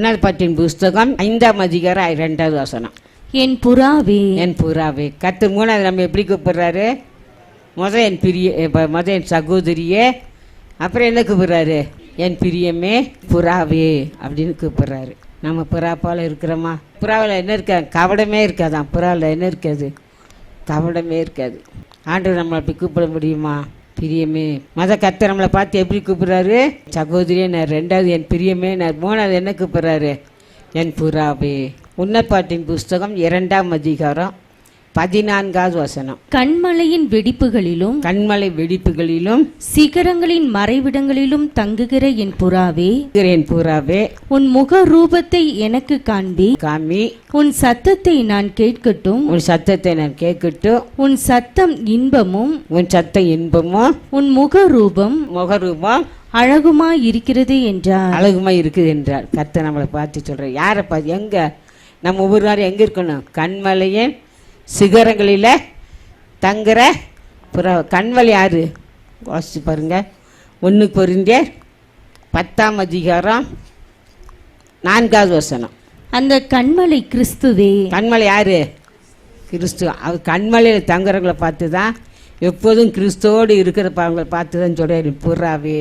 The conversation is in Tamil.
உன்னதப்பாட்டின் புஸ்தகம் 5ஆம் அதிகாரம் 2வது வசனம். என் புறாவே, என் புறாவே. கர்த்தர் 3வது நம்ம எப்படி கூப்பிடுறாரு? முத என் சகோதரியே, அப்புறம் என்ன கூப்பிடுறாரு? என் பிரியமே புறாவே அப்படின்னு கூப்பிடுறாரு. நம்ம புறா போல இருக்கிறோமா? புறாவில் என்ன இருக்காது? கவடமே இருக்காதான். புறாவில் என்ன இருக்காது? கவடமே இருக்காது. ஆண்டவர் நம்மளை அப்படி கூப்பிட முடியுமா? பிரியமே. கர்த்தர் நம்மளை பார்த்து எப்படி கூப்பிடுறாரு? சகோதரியே நான், 2வது என் பிரியமே நான், 3வது என்ன கூப்பிடுறாரு? என் புறாவே. உன்னதப்பாட்டின் புஸ்தகம் 2ஆம் அதிகாரம் 14வது வசனம். கண்மலையின் வெடிப்புகளிலும், கண்மலை வெடிப்புகளிலும், சிகரங்களின் மறைவிடங்களிலும் தங்குகிற என் புறாவே, என் புறாவே, உன் முக ரூபத்தை எனக்கு காமி, உன் சத்தத்தை நான் கேட்கட்டும், உன் சத்தத்தை நான் கேட்கட்டும், உன் சத்தம் இன்பமும், உன் சத்தம் இன்பமும், உன் முகரூபம் அழகுமாய் இருக்கிறது என்றார். அழகுமாய் இருக்குது என்றார். கர்த்தர் நம்மளை பார்த்து சொல்கிறார். யாரை பார்த்து? எங்கே? நம்ம ஒவ்வொரு நாளும் எங்கே இருக்கணும்? கண்மலையின் சிகரங்களில் தங்குற புறா. கண்மலை யாரு? வாசிச்சு பாருங்க. 1 கொரிந்தியர் 10ஆம் அதிகாரம் 4வது வசனம். அந்த கண்மலை கிறிஸ்துவே. கண்மலை யாரு? கிறிஸ்து. அவர் கண்மலையில் தங்குறவங்களை பார்த்து தான், எப்போதும் கிறிஸ்துவோடு இருக்கிற பார்த்து தான் சொல்கிறார் புறாவே.